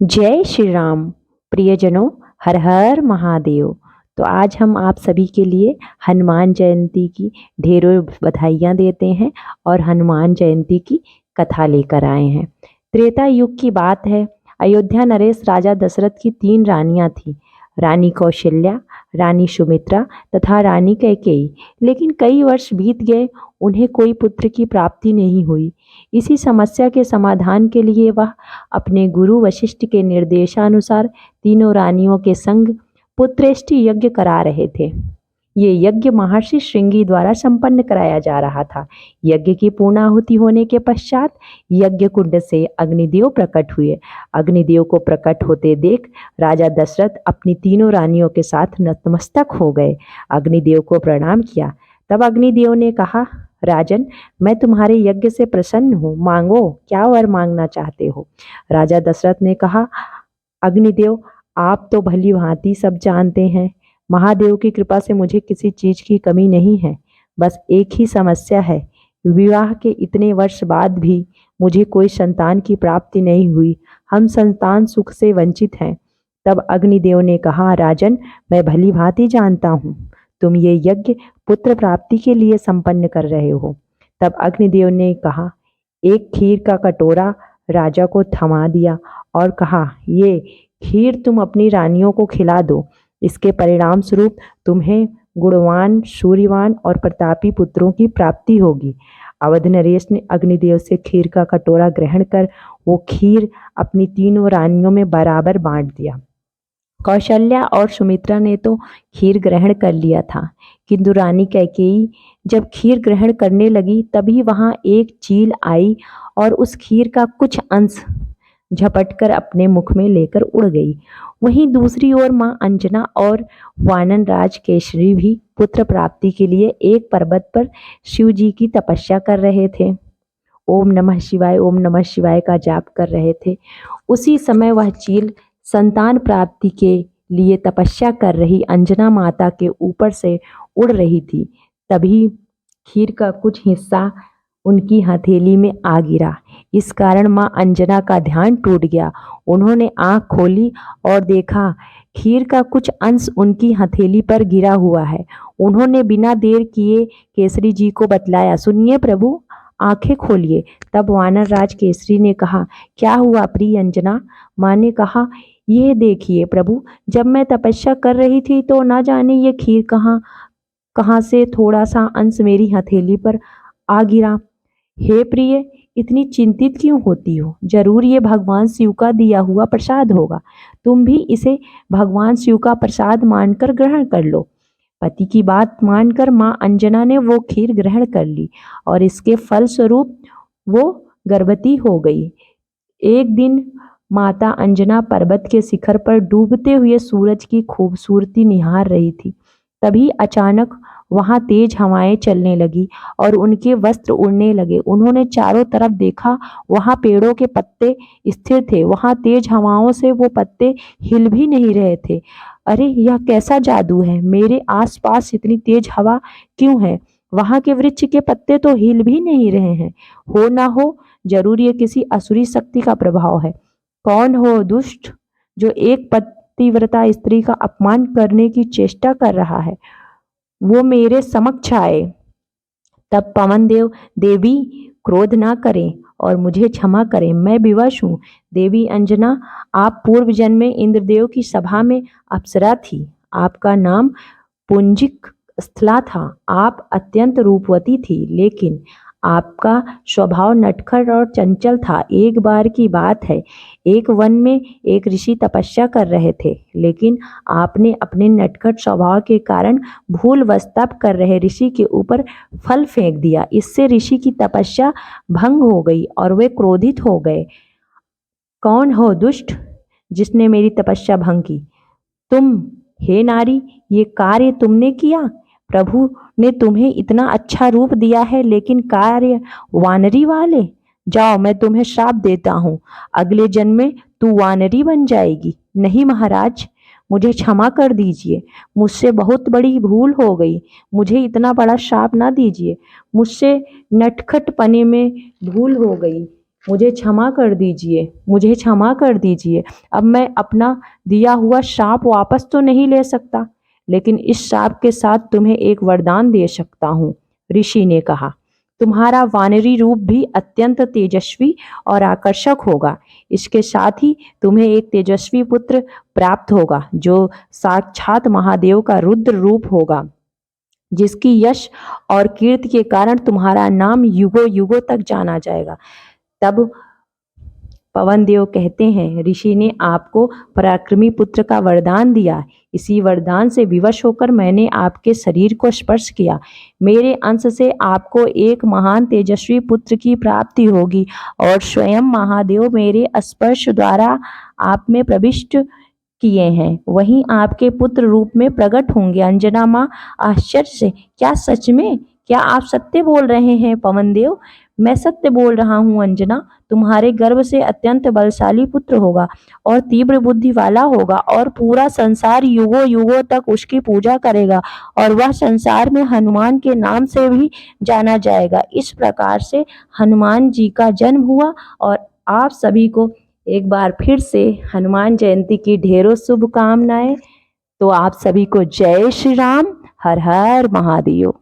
जय श्री राम। प्रियजनों, हर हर महादेव। तो आज हम आप सभी के लिए हनुमान जयंती की ढेरों बधाइयाँ देते हैं और हनुमान जयंती की कथा लेकर आए हैं। त्रेता युग की बात है। अयोध्या नरेश राजा दशरथ की 3 रानियां थीं, रानी कौशल्या, रानी सुमित्रा तथा रानी कैकेयी। लेकिन कई वर्ष बीत गए, उन्हें कोई पुत्र की प्राप्ति नहीं हुई। इसी समस्या के समाधान के लिए वह अपने गुरु वशिष्ठ के निर्देशानुसार तीनों रानियों के संग पुत्रेष्टि यज्ञ करा रहे थे। ये यज्ञ महर्षि श्रृंगी द्वारा संपन्न कराया जा रहा था। यज्ञ की पूर्णाहुति होने के पश्चात यज्ञ कुंड से अग्निदेव प्रकट हुए। अग्निदेव को प्रकट होते देख राजा दशरथ अपनी तीनों रानियों के साथ नतमस्तक हो गए। अग्निदेव को प्रणाम किया। तब अग्निदेव ने कहा, राजन, मैं तुम्हारे यज्ञ से प्रसन्न हूँ, मांगो, क्या वर मांगना चाहते हो। राजा दशरथ ने कहा, अग्निदेव, आप तो भली भांति सब जानते हैं, महादेव की कृपा से मुझे किसी चीज की कमी नहीं है। बस एक ही समस्या है, विवाह के इतने वर्ष बाद भी मुझे कोई संतान की प्राप्ति नहीं हुई। हम संतान सुख से वंचित हैं। तब अग्निदेव ने कहा, राजन, मैं भली भांति जानता हूँ, तुम ये यज्ञ पुत्र प्राप्ति के लिए संपन्न कर रहे हो। तब अग्निदेव ने कहा, एक खीर का कटोरा राजा को थमा दिया और कहा, ये खीर तुम अपनी रानियों को खिला दो। इसके परिणाम स्वरूप तुम्हें गुणवान, सूर्यवान और प्रतापी पुत्रों की प्राप्ति होगी। अवध नरेश ने अग्निदेव से खीर का कटोरा ग्रहण कर वो खीर अपनी तीनों रानियों में बराबर बांट दिया। कौशल्या और सुमित्रा ने तो खीर ग्रहण कर लिया था, किंतु रानी कैकेयी जब खीर ग्रहण करने लगी तभी वहां एक चील आई और उस खीर का कुछ अंश झपटकर अपने मुख में लेकर उड़ गई। वहीं दूसरी ओर मां अंजना और वानन राज केसरी भी पुत्र प्राप्ति के लिए एक पर्वत पर शिव जी की तपस्या कर रहे थे। ओम नमः शिवाय, ओम नमः शिवाय का जाप कर रहे थे। उसी समय वह चील संतान प्राप्ति के लिए तपस्या कर रही अंजना माता के ऊपर से उड़ रही थी। तभी खीर का कुछ हिस्सा उनकी हथेली में आ गिरा। इस कारण मां अंजना का ध्यान टूट गया। उन्होंने आंख खोली और देखा खीर का कुछ अंश उनकी हथेली पर गिरा हुआ है। उन्होंने बिना देर किए केसरी जी को बतलाया, सुनिए प्रभु, आंखें खोलिए। तब वानर राज केसरी ने कहा, क्या हुआ प्रिय अंजना। माँ ने कहा, यह देखिए प्रभु, जब मैं तपस्या कर रही थी तो ना जाने ये खीर कहाँ कहाँ से थोड़ा सा अंश मेरी हथेली पर आ गिरा। हे प्रिय, इतनी चिंतित क्यों होती हो, जरूर ये भगवान शिव का दिया हुआ प्रसाद होगा। तुम भी इसे भगवान शिव का प्रसाद मानकर ग्रहण कर लो। पति की बात मानकर मां अंजना ने वो खीर ग्रहण कर ली और इसके फलस्वरूप वो गर्भवती हो गई। एक दिन माता अंजना पर्वत के शिखर पर डूबते हुए सूरज की खूबसूरती निहार रही थी। तभी अचानक वहां तेज हवाएं चलने लगी और उनके वस्त्र उड़ने लगे। उन्होंने चारों तरफ देखा, वहां पेड़ों के पत्ते स्थिर थे। वहां तेज हवाओं से वो पत्ते हिल भी नहीं रहे थे। अरे, यह कैसा जादू है, मेरे आसपास इतनी तेज हवा क्यों है, वहां के वृक्ष के पत्ते तो हिल भी नहीं रहे हैं। हो ना हो, जरूर ये किसी असुरी शक्ति का प्रभाव है। कौन हो दुष्ट जो एक पतिव्रता स्त्री का अपमान करने की चेष्टा कर रहा है, वो मेरे समक्ष आए। तब पवन देव, देवी क्रोध ना करें और मुझे क्षमा करें, मैं विवश हूँ। देवी अंजना, आप पूर्व जन्म में इंद्रदेव की सभा में अप्सरा थी। आपका नाम पुंजिक स्थला था। आप अत्यंत रूपवती थी, लेकिन आपका स्वभाव नटखट और चंचल था। एक बार की बात है, एक वन में एक ऋषि तपस्या कर रहे थे, लेकिन आपने अपने नटखट स्वभाव के कारण भूलवश तप कर रहे ऋषि के ऊपर फल फेंक दिया। इससे ऋषि की तपस्या भंग हो गई और वे क्रोधित हो गए। कौन हो दुष्ट जिसने मेरी तपस्या भंग की? तुम, हे नारी, ये कार्य तुमने किया। प्रभु ने तुम्हें इतना अच्छा रूप दिया है, लेकिन कार्य वानरी वाले। जाओ, मैं तुम्हें श्राप देता हूँ, अगले जन्म में तू वानरी बन जाएगी। नहीं महाराज, मुझे क्षमा कर दीजिए, मुझसे बहुत बड़ी भूल हो गई, मुझे इतना बड़ा श्राप ना दीजिए, मुझसे नटखट पने में भूल हो गई। मुझे क्षमा कर दीजिए, मुझे क्षमा कर दीजिए। अब मैं अपना दिया हुआ श्राप वापस तो नहीं ले सकता, लेकिन इस श्राप के साथ तुम्हें एक वरदान दे सकता हूँ। ऋषि ने कहा, तुम्हारा वानरी रूप भी अत्यंत तेजस्वी और आकर्षक होगा। इसके साथ ही तुम्हें एक तेजस्वी पुत्र प्राप्त होगा जो साक्षात महादेव का रुद्र रूप होगा, जिसकी यश और कीर्ति के कारण तुम्हारा नाम युगों युगों तक जाना जाएगा। तब पवन देव कहते हैं, ऋषि ने आपको पराक्रमी पुत्र का वरदान दिया। इसी वरदान से विवश होकर मैंने आपके शरीर को स्पर्श किया। मेरे अंश से आपको एक महान तेजस्वी पुत्र की प्राप्ति होगी और स्वयं महादेव मेरे स्पर्श द्वारा आप में प्रविष्ट किए हैं, वहीं आपके पुत्र रूप में प्रकट होंगे। अंजना माँ आश्चर्य से, क्या सच में? क्या आप सत्य बोल रहे हैं पवन देव? मैं सत्य बोल रहा हूँ अंजना। तुम्हारे गर्भ से अत्यंत बलशाली पुत्र होगा और तीव्र बुद्धि वाला होगा और पूरा संसार युगों युगों तक उसकी पूजा करेगा और वह संसार में हनुमान के नाम से भी जाना जाएगा। इस प्रकार से हनुमान जी का जन्म हुआ और आप सभी को एक बार फिर से हनुमान जयंती की ढेरों शुभकामनाएं। तो आप सभी को जय श्री राम, हर हर महादेव।